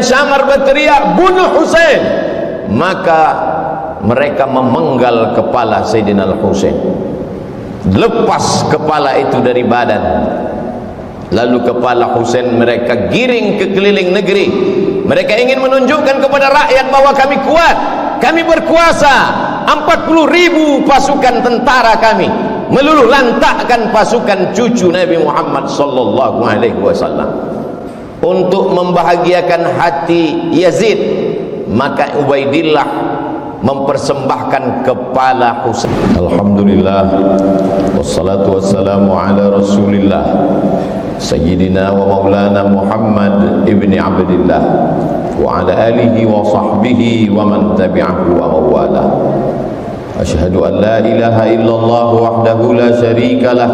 Syamar berteriak, bunuh Husain. Maka mereka memenggal kepala Sayyidina Al-Husain, lepas kepala itu dari badan. Lalu kepala Husain mereka giring ke keliling negeri. Mereka ingin menunjukkan kepada rakyat bahwa kami kuat, kami berkuasa. 40.000 pasukan tentara kami meluluh lantakkan pasukan cucu Nabi Muhammad sallallahu alaihi wasallam. Untuk membahagiakan hati Yazid, maka Ubaidillah mempersembahkan kepala Husain. Alhamdulillah, wassalatu wassalamu ala Rasulillah Sayyidina wa Maulana Muhammad ibni Abdillah wa ala alihi wa sahbihi wa man tabi'ahu wa mawala. Asyhadu an la ilaha illallah wahdahu la syarika lah,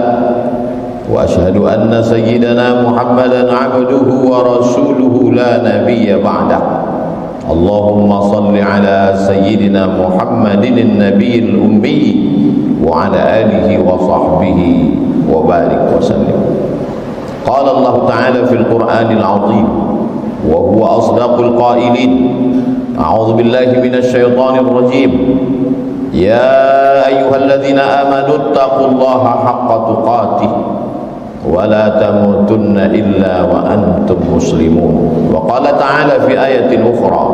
wa asyhadu anna sayyidana Muhammadan abduhu wa rasuluhu la nabiyya ba'dah. Allahumma salli ala sayyidina Muhammadin an-nabiyil ummi wa ala alihi wa sahbihi wa barik wa sallim. Qala Allah Ta'ala fil Qur'anil 'azim wa huwa asdaqul qailin. A'udzu billahi minasy syaithanir rajim. Ya ayyuhalladzina amanu taqullaha haqqa tuqatih wa la tamutunna illa wa antum muslimun. Wa qala ta'ala fi ayatin ukhra,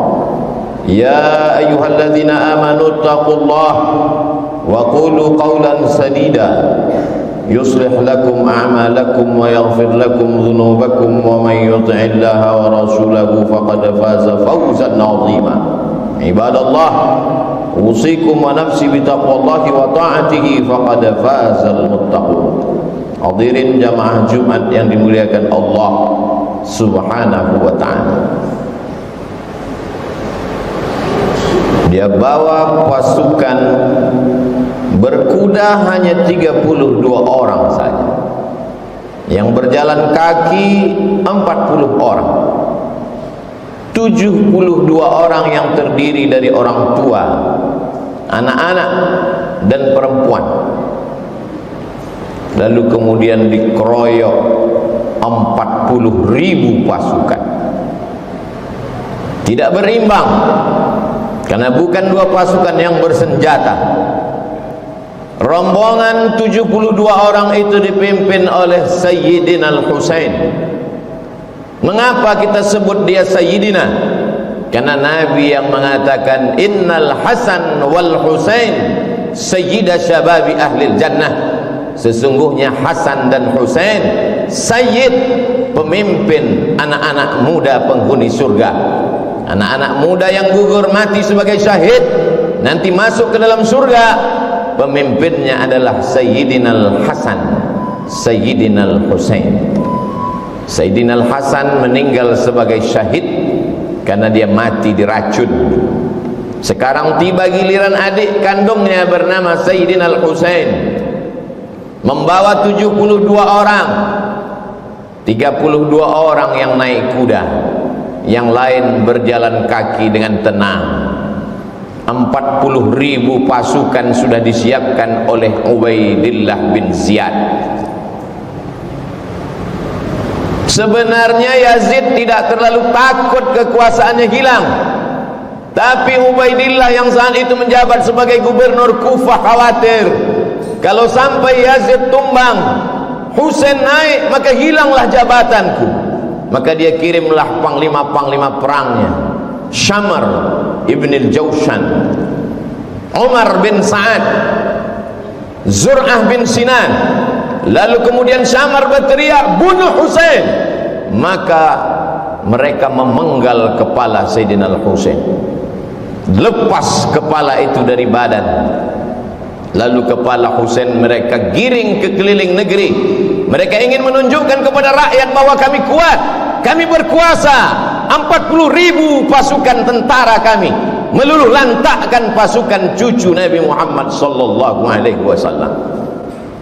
ya ayyuhalladzina amanu taqullaha wa qulu qawlan sadida yuslih lakum a'malakum wa yaghfir lakum dhunubakum wa man yuti'illaha wa rasulahu faqad faza fawzan 'azima. Ibadallah, usikum wa nafsi bitaqwallahi wa ta'atihi faqad fazal muttaqun. Hadirin jamaah Jumat yang dimuliakan Allah Subhanahu wa ta'ala. Dia bawa pasukan berkuda hanya 32 orang saja, yang berjalan kaki 40 orang, 72 orang yang terdiri dari orang tua, anak-anak dan perempuan. Lalu kemudian dikeroyok 40.000 pasukan. Tidak berimbang, karena bukan dua pasukan yang bersenjata. Rombongan 72 orang itu dipimpin oleh Sayyidina Al-Husain. Mengapa kita sebut dia Sayyidina? Karena Nabi yang mengatakan Innal Hasan wal Husain Sayyida syababi ahlil jannah. Sesungguhnya Hasan dan Husain Sayyid, pemimpin anak-anak muda penghuni surga. Anak-anak muda yang gugur mati sebagai syahid nanti masuk ke dalam surga. Pemimpinnya adalah Sayyidina Al-Hasan, Sayyidina Al-Husain. Sayyidina Al-Hasan meninggal sebagai syahid karena dia mati diracun. Sekarang tiba giliran adik kandungnya bernama Sayyidina Al-Husain, membawa 72 orang. 32 orang yang naik kuda, yang lain berjalan kaki dengan tenang. 40.000 pasukan sudah disiapkan oleh Ubaidillah bin Ziyad. Sebenarnya Yazid tidak terlalu takut kekuasaannya hilang, tapi Ubaidillah yang saat itu menjabat sebagai gubernur Kufah khawatir kalau sampai Yazid tumbang, Husain naik, maka hilanglah jabatanku. Maka dia kirimlah panglima-panglima perangnya, Syamar ibn al-Jawshan, Umar bin Sa'ad, Zur'ah bin Sinan. Lalu kemudian Syamar berteriak, bunuh Husain. Maka mereka memenggal kepala Sayyidina Al-Husain, lepas kepala itu dari badan. Lalu kepala Husain mereka giring ke keliling negeri. Mereka ingin menunjukkan kepada rakyat bahwa kami kuat, kami berkuasa. 40.000 pasukan tentara kami meluluh lantakkan pasukan cucu Nabi Muhammad sallallahu alaihi wasallam.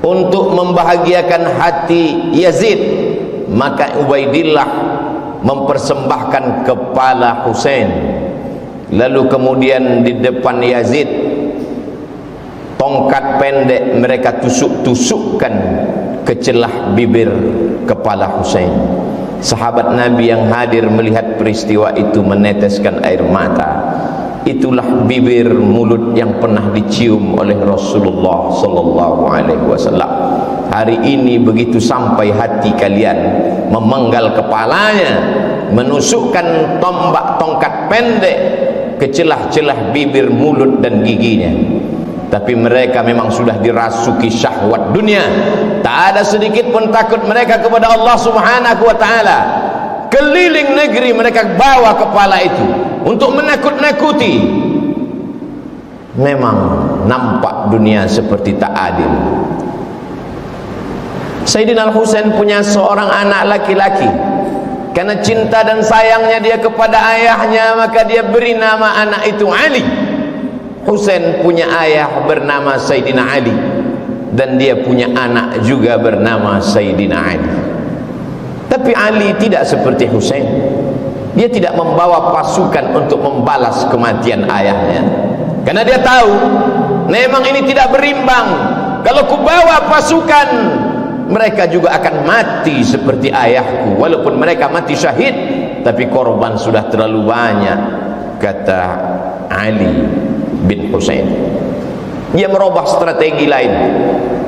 Untuk membahagiakan hati Yazid, maka Ubaidillah mempersembahkan kepala Husain. Lalu kemudian di depan Yazid, tongkat pendek mereka tusuk-tusukkan ke celah bibir kepala Husain. Sahabat Nabi yang hadir melihat peristiwa itu meneteskan air mata. Itulah bibir mulut yang pernah dicium oleh Rasulullah sallallahu alaihi wasallam. Hari ini begitu sampai hati kalian, memenggal kepalanya, menusukkan tongkat pendek ke celah-celah bibir, mulut dan giginya. Tapi mereka memang sudah dirasuki syahwat dunia. Tak ada sedikit pun takut mereka kepada Allah Subhanahu wa taala. Keliling negeri mereka bawa kepala itu untuk menakut-nakuti. Memang nampak dunia seperti tak adil. Sayyidina Al-Husain punya seorang anak laki-laki. Karena cinta dan sayangnya dia kepada ayahnya, maka dia beri nama anak itu Ali. Husain punya ayah bernama Sayyidina Ali, dan dia punya anak juga bernama Sayyidina Ali. Tapi Ali tidak seperti Husain. Dia tidak membawa pasukan untuk membalas kematian ayahnya, karena dia tahu memang ini tidak berimbang. Kalau kubawa pasukan, mereka juga akan mati seperti ayahku. Walaupun mereka mati syahid, tapi korban sudah terlalu banyak, kata Ali bin Husain. Dia merubah strategi lain.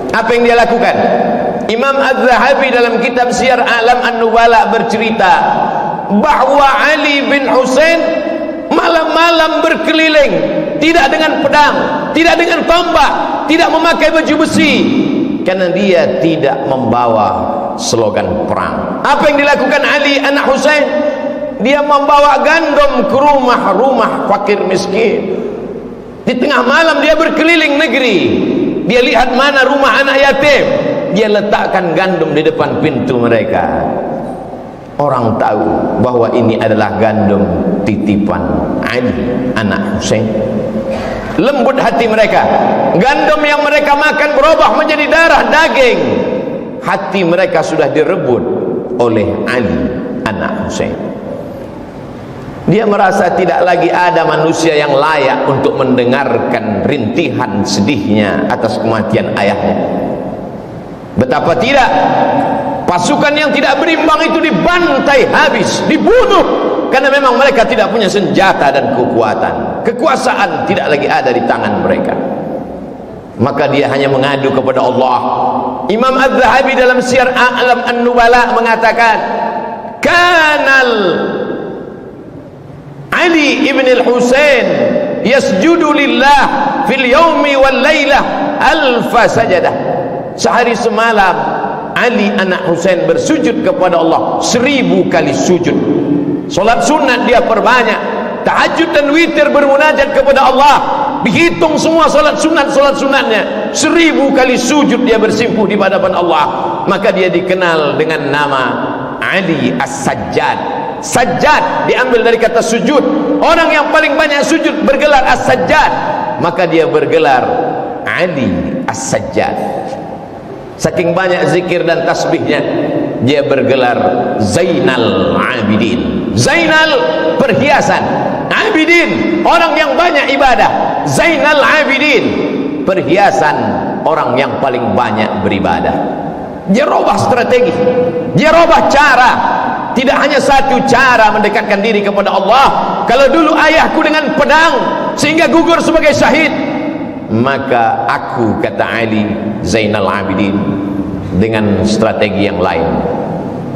Apa yang dia lakukan? Imam Az-Zahabi dalam kitab Syiar A'lam An-Nubala bercerita bahwa Ali bin Husain malam-malam berkeliling, tidak dengan pedang, tidak dengan tombak, tidak memakai baju besi, karena dia tidak membawa slogan perang. Apa yang dilakukan Ali anak Husain? Dia membawa gandum ke rumah-rumah fakir miskin. Di tengah malam dia berkeliling negeri. Dia lihat mana rumah anak yatim, dia letakkan gandum di depan pintu mereka. Orang tahu bahwa ini adalah gandum titipan Ali anak Husain. Lembut hati mereka. Gandum yang mereka makan berubah menjadi darah daging. Hati mereka sudah direbut oleh Ali anak Husain. Dia merasa tidak lagi ada manusia yang layak untuk mendengarkan rintihan sedihnya atas kematian ayahnya. Betapa tidak, pasukan yang tidak berimbang itu dibantai habis, dibunuh, karena memang mereka tidak punya senjata dan kekuatan. Kekuasaan tidak lagi ada di tangan mereka. Maka dia hanya mengadu kepada Allah. Imam Az-Zahabi dalam Syiar A'lam An-Nubala mengatakan, kanal Ali ibn al-Husain yasjudu lillah fil yaumi wal laylah alfa sajadah. Sehari semalam Ali anak Husain bersujud kepada Allah 1000 kali sujud. Solat sunat dia perbanyak, tahajud dan witir bermunajat kepada Allah. Dihitung semua solat sunatnya, 1000 kali sujud dia bersimpuh di hadapan Allah. Maka dia dikenal dengan nama Ali As-Sajjad. Sajjad diambil dari kata sujud. Orang yang paling banyak sujud bergelar As-Sajjad, maka dia bergelar Ali As-Sajjad. Saking banyak zikir dan tasbihnya, dia bergelar Zainal Abidin. Zainal perhiasan, Abidin orang yang banyak ibadah. Zainal Abidin perhiasan orang yang paling banyak beribadah. Dia robah strategi, dia robah cara. Tidak hanya satu cara mendekatkan diri kepada Allah. Kalau dulu ayahku dengan pedang sehingga gugur sebagai syahid, maka aku, kata Ali Zainal Abidin, dengan strategi yang lain,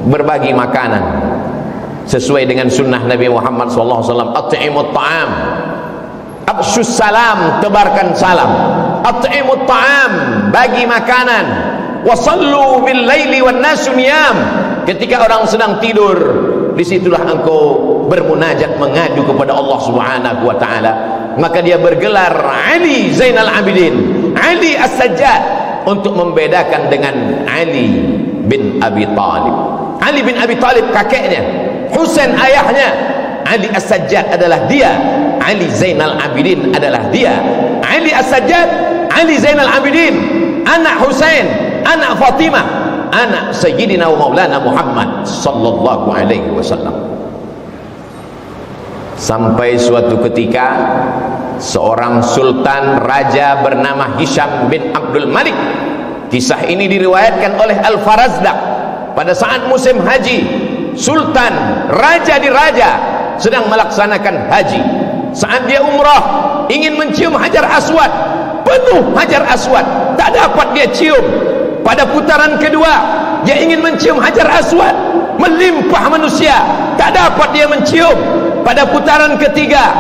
berbagi makanan sesuai dengan sunnah Nabi Muhammad SAW. At'imut ta'am, absyus salam, tebarkan salam. At'imut ta'am, bagi makanan. Wasallu bil laili wan nasu niyam, ketika orang sedang tidur, disitulah engkau bermunajat, mengadu kepada Allah Subhanahu wa ta'ala. Maka dia bergelar Ali Zainal Abidin, Ali As-Sajjad, untuk membedakan dengan Ali bin Abi Talib. Ali bin Abi Talib kakeknya, Husain ayahnya, Ali As-Sajjad adalah dia, Ali Zainal Abidin adalah dia. Ali As-Sajjad, Ali Zainal Abidin, anak Husain, anak Fatimah, anak Sayyidina wa Maulana Muhammad sallallahu alaihi wasallam. Sampai suatu ketika seorang sultan raja bernama Hisham bin Abdul Malik. Kisah ini diriwayatkan oleh Al-Farazdaq. Pada saat musim haji, sultan, raja di raja, sedang melaksanakan haji. Saat dia umrah, ingin mencium Hajar Aswad, penuh Hajar Aswad, tak dapat dia cium. Pada putaran kedua, dia ingin mencium Hajar Aswad, melimpah manusia, tak dapat dia mencium. Pada putaran ketiga,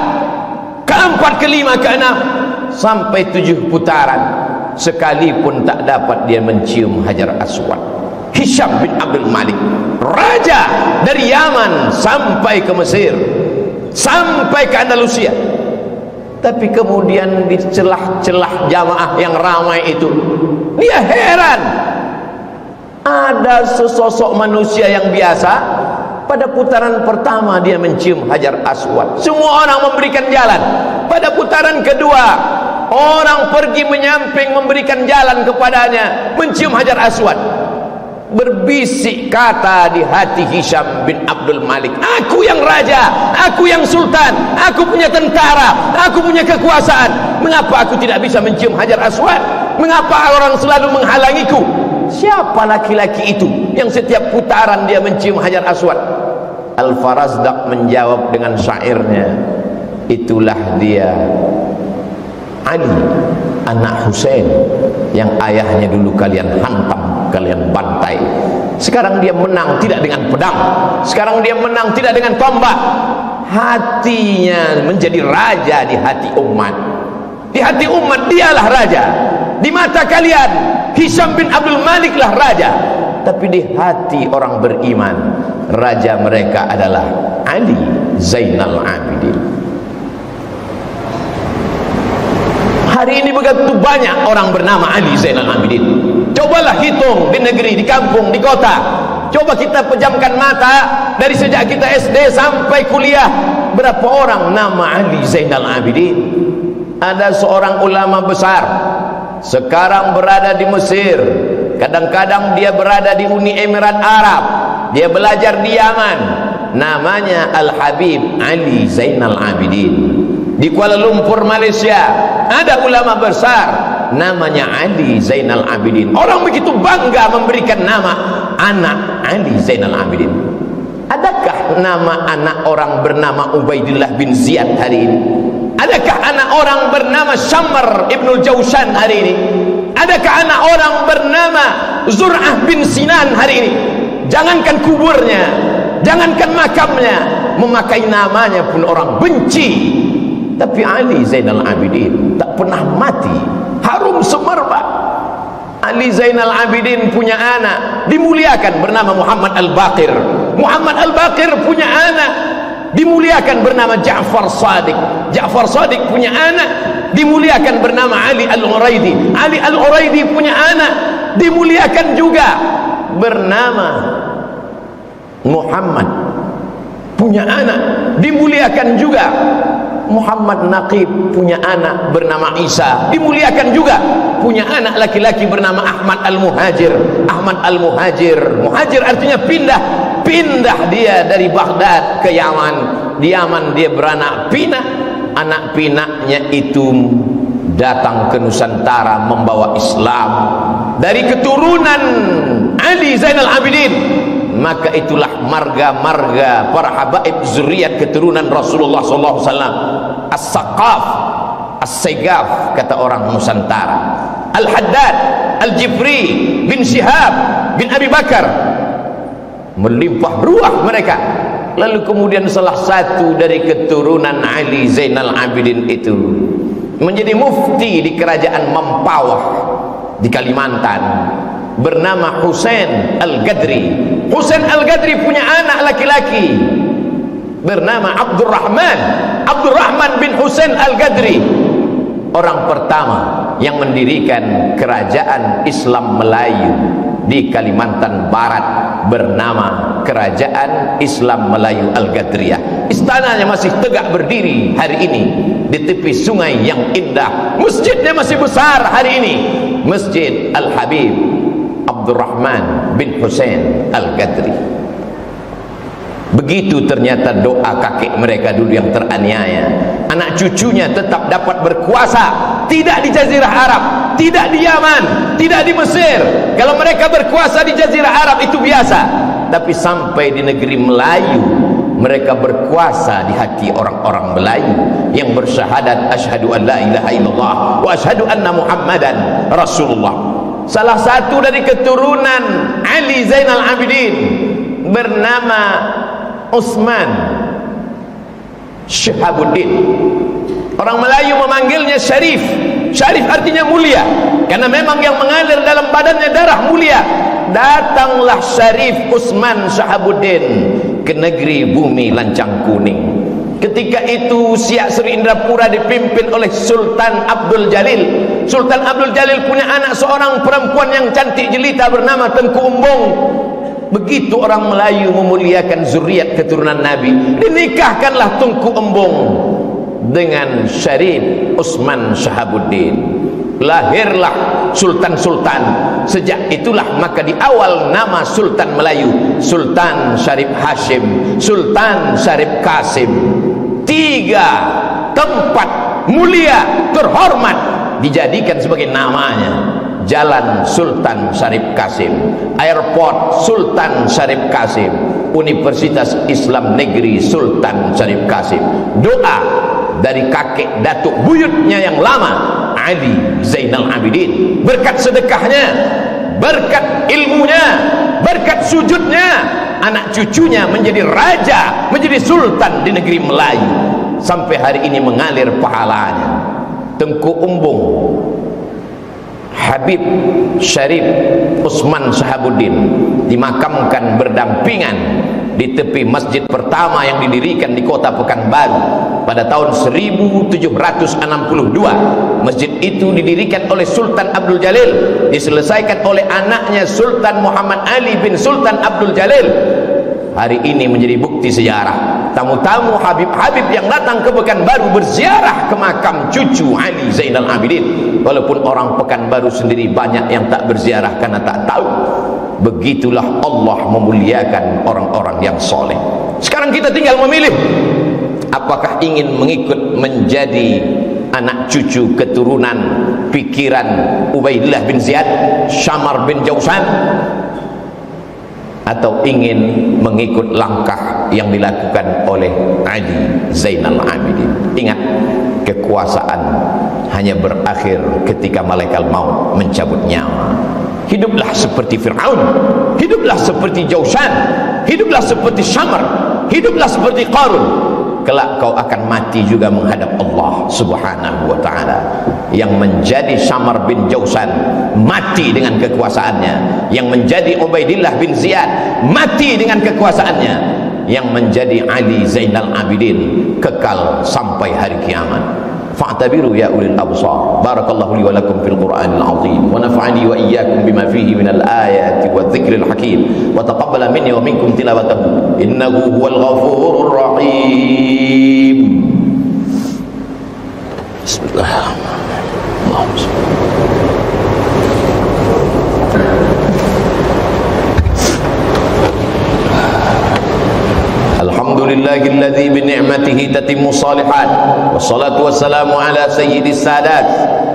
keempat, kelima, keenam, sampai 7 putaran, sekalipun tak dapat dia mencium Hajar Aswad. Hisham bin Abdul Malik, raja dari Yaman sampai ke Mesir, sampai ke Andalusia. Tapi kemudian di celah-celah jamaah yang ramai itu, dia heran, ada sesosok manusia yang biasa, pada putaran pertama dia mencium Hajar Aswad, semua orang memberikan jalan. Pada putaran kedua, orang pergi menyamping memberikan jalan kepadanya, mencium Hajar Aswad. Berbisik kata di hati Hisham bin Abdul Malik, aku yang raja, aku yang sultan, aku punya tentara, aku punya kekuasaan, mengapa aku tidak bisa mencium Hajar Aswad? Mengapa orang selalu menghalangiku? Siapa laki-laki itu yang setiap putaran dia mencium Hajar Aswad? Al-Farazdaq menjawab dengan syairnya, itulah dia Ali anak Husain yang ayahnya dulu kalian hantam, kalian bantai. Sekarang dia menang tidak dengan pedang, sekarang dia menang tidak dengan tombak. Hatinya menjadi raja di hati umat. Di hati umat dialah raja. Di mata kalian Hisham bin Abdul Malik lah raja, tapi di hati orang beriman raja mereka adalah Ali Zainal Abidin. Hari ini begitu banyak orang bernama Ali Zainal Abidin. Cobalah hitung di negeri, di kampung, di kota. Coba kita pejamkan mata dari sejak kita SD sampai kuliah, berapa orang nama Ali Zainal Abidin? Ada seorang ulama besar, sekarang berada di Mesir, kadang-kadang dia berada di Uni Emirat Arab, dia belajar di Yaman, namanya Al-Habib Ali Zainal Abidin. Di Kuala Lumpur, Malaysia, ada ulama besar namanya Ali Zainal Abidin. Orang begitu bangga memberikan nama anak Ali Zainal Abidin. Adakah nama anak orang bernama Ubaidillah bin Ziyad hari ini? Adakah anak orang bernama Syamr ibnul Jawshan hari ini? Adakah anak orang bernama Zur'ah bin Sinan hari ini? Jangankan kuburnya, jangankan makamnya, memakai namanya pun orang benci. Tapi Ali Zainal Abidin tak pernah mati, harum semerbak. Ali Zainal Abidin punya anak dimuliakan bernama Muhammad Al-Baqir. Muhammad Al-Baqir punya anak dimuliakan bernama Ja'far Shadiq. Ja'far Shadiq punya anak dimuliakan bernama Ali Al-Uraidi. Ali Al-Uraidi punya anak dimuliakan juga bernama Muhammad. Punya anak dimuliakan juga. Muhammad Naqib punya anak bernama Isa, dimuliakan juga. Punya anak laki-laki bernama Ahmad Al-Muhajir. Ahmad Al-Muhajir, muhajir artinya pindah. Pindah dia dari Baghdad ke Yaman. Di Yaman dia beranak pinak. Anak pinaknya itu datang ke Nusantara membawa Islam dari keturunan Ali Zainal Abidin. Maka itulah marga-marga para habaib zuriat keturunan Rasulullah sallallahu alaihi wasallam. As-Saqaf, As-Segaf kata orang Nusantara. Al-Haddad, Al-Jifri bin Syihab bin Abi Bakar, melimpah ruah mereka. Lalu kemudian salah satu dari keturunan Ali Zainal Abidin itu menjadi mufti di kerajaan Mempawah di Kalimantan, bernama Husain Al-Gadri. Husain Al-Gadri punya anak laki-laki bernama Abdurrahman. Abdurrahman bin Husain Al-Gadri, orang pertama yang mendirikan kerajaan Islam Melayu di Kalimantan Barat, bernama Kerajaan Islam Melayu Al-Gadriyah. Istananya masih tegak berdiri hari ini di tepi sungai yang indah. Masjidnya masih besar hari ini, Masjid Al-Habib Abdurrahman bin Husain Al-Gadri. Begitu ternyata doa kakek mereka dulu yang teraniaya, anak cucunya tetap dapat berkuasa, tidak di Jazirah Arab, tidak di Yaman, tidak di Mesir. Kalau mereka berkuasa di Jazirah Arab itu biasa, tapi sampai di negeri Melayu mereka berkuasa di hati orang-orang Melayu yang bersyahadat asyhadu an la ilaha illallah wa asyhadu anna Muhammadan Rasulullah. Salah satu dari keturunan Ali Zainal Abidin bernama Utsman Syahabuddin. Orang Melayu memanggilnya Syarif. Syarif artinya mulia, karena memang yang mengalir dalam badannya darah mulia. Datanglah Syarif Utsman Syahabuddin ke negeri bumi lancang kuning. Ketika itu Siak Sri Indrapura dipimpin oleh Sultan Abdul Jalil. Sultan Abdul Jalil punya anak seorang perempuan yang cantik jelita bernama Tengku Umbung. Begitu orang Melayu memuliakan zuriat keturunan Nabi, dinikahkanlah Tengku Umbung dengan Syarif Utsman Syahabuddin. Lahirlah sultan-sultan. Sejak itulah maka di awal nama Sultan Melayu Sultan Syarif Hashim, Sultan Syarif Kasim. 3 tempat mulia terhormat dijadikan sebagai namanya. Jalan Sultan Syarif Kasim, Airport Sultan Syarif Kasim, Universitas Islam Negeri Sultan Syarif Kasim. Doa dari kakek datuk buyutnya yang lama Ali Zainal Abidin, berkat sedekahnya, berkat ilmunya, berkat sujudnya, anak cucunya menjadi raja, menjadi sultan di negeri Melayu. Sampai hari ini mengalir pahalanya. Tengku Umbung Habib Syarif Utsman Syahabuddin dimakamkan berdampingan di tepi masjid pertama yang didirikan di kota Pekanbaru pada tahun 1762. Masjid itu didirikan oleh Sultan Abdul Jalil, diselesaikan oleh anaknya Sultan Muhammad Ali bin Sultan Abdul Jalil. Hari ini menjadi bukti sejarah. Tamu-tamu Habib-Habib yang datang ke Pekanbaru berziarah ke makam cucu Ali Zainal Abidin. Walaupun orang Pekanbaru sendiri banyak yang tak berziarah karena tak tahu. Begitulah Allah memuliakan orang-orang yang soleh. Sekarang kita tinggal memilih, apakah ingin mengikut menjadi anak cucu keturunan pikiran Ubaidillah bin Ziyad, Syamar bin Jausan, atau ingin mengikut langkah yang dilakukan oleh Ali Zainal Abidin. Ingat, kekuasaan hanya berakhir ketika malaikat maut mencabut nyawa. Hiduplah seperti Fir'aun, hiduplah seperti Jausan, hiduplah seperti Syamar, hiduplah seperti Qarun. Kelak kau akan mati juga menghadap Allah Subhanahu wa ta'ala. Yang menjadi Syamar bin Jausan mati dengan kekuasaannya, yang menjadi Ubaidillah bin Ziyad mati dengan kekuasaannya, yang menjadi Ali Zainal Abidin kekal sampai hari kiamat. Fa'tabiru ya ulil absar. Barakallahu li wa lakum fil Qur'anil azim wa nafa'ani wa iyyakum bima fihi minal ayati wadh-dhikril hakim wa taqabbala minni wa minkum tilawatahu innahu huwal ghafurur rahim. Bismillahirrahmanirrahim. Allahumma shalli. Alhamdulillahilladzi bi ni'matihi tatimmu shalihat wassalatu wassalamu ala sayyidis sadat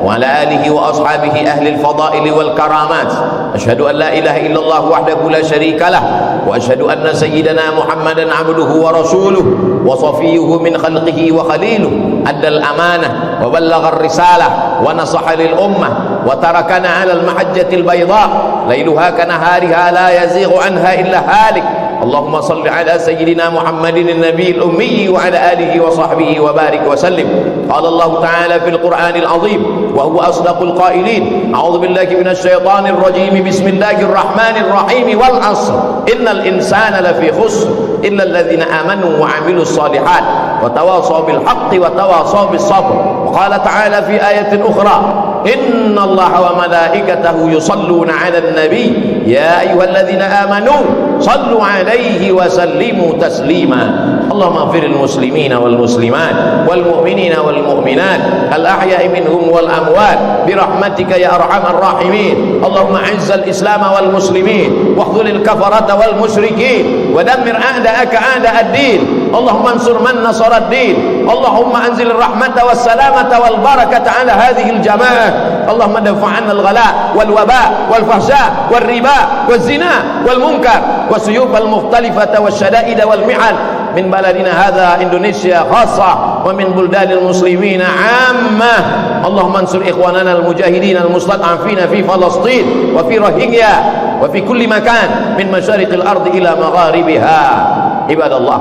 wa ala alihi wa ashabihi ahli al-fadail wal karamat. Asyhadu an la ilaha illallah wahdahu la syarika lah wa asyhadu anna sayyidana Muhammadan abduhu wa rasuluhu wa safiyyuhu min khalqihi wa khaliluhu addal amanah wa ballagha ar-risalah wa nasaha lil ummah wa tarakana 'ala al-mahajjatil bayda lailuha kanahariha la yazighu anha illa halik. Allahumma salli ala sayyidina Muhammadin an-nabiyil ummi wa ala alihi wa sahbihi wa barik wa sallim. Qala Allah ta'ala fil Qur'anil azim wa huwa asdaqul qailin. A'udzu billahi minasy syaithanir rajim. Bismillahir rahmanir rahim. Wal 'ashr innal insana lafi khusr illa alladhina amanu wa 'amilus shalihat wa tawasaw bil haqqi wa tawasaw bis sabr. Wa qala ta'ala fi ayatin ukhra inna Allaha wa malaikatahu yusalluna 'alan nabiy ya ayyuhalladzina amanu sallu 'alaihi wa sallimu taslima. Allahumma ighfir lil muslimina wal muslimat wal mu'minina wal mu'minat al ahya'i minhum wal amwat bi rahmatika ya arhamar rahimin. Allahumma 'izzal islam wal muslimin wa khudhil kafarata wal musyrikin wa dammir a'da'aka a'da'ad din Allahumma ansur man nasara ad-din, Allahumma anzil rahmata was salamata wal barakata ala hadhihi al-jamaah, Allahumma dafa' 'anna al-ghala wal waba wal fahsya wal riba wal zina wal munkar wasuyub al-mukhtalifata wasyada'id wal mi'al min baladina hadha Indonesia khassa wa min buldanil muslimina 'ammah. Allahumma ansur ikhwanana al-mujahidin al-mustad'afina fi Palestin wa fi Rohingya wa fi kulli makan min masyariqil ardi ila magharibiha. Ibadallah,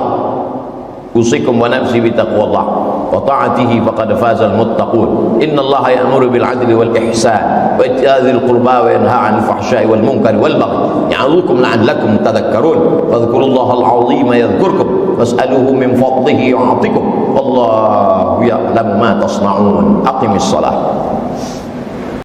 usikum wa nafsi bi taqwallah wa ta'atihi faqad fazal muttaqun. Innallaha ya'muru bil 'adli wal ihsan wa ita'dzil qurba wa yanha 'anil fahsya'i wal munkari wal baghi ya'idhukum la'allakum tadhakkarun. Fadhkurullaha al-'azima yadhkurkum was'aluhu min fadlihi yu'tikum. Wallahu ya'lamu ma tasna'un. Aqimis shalah.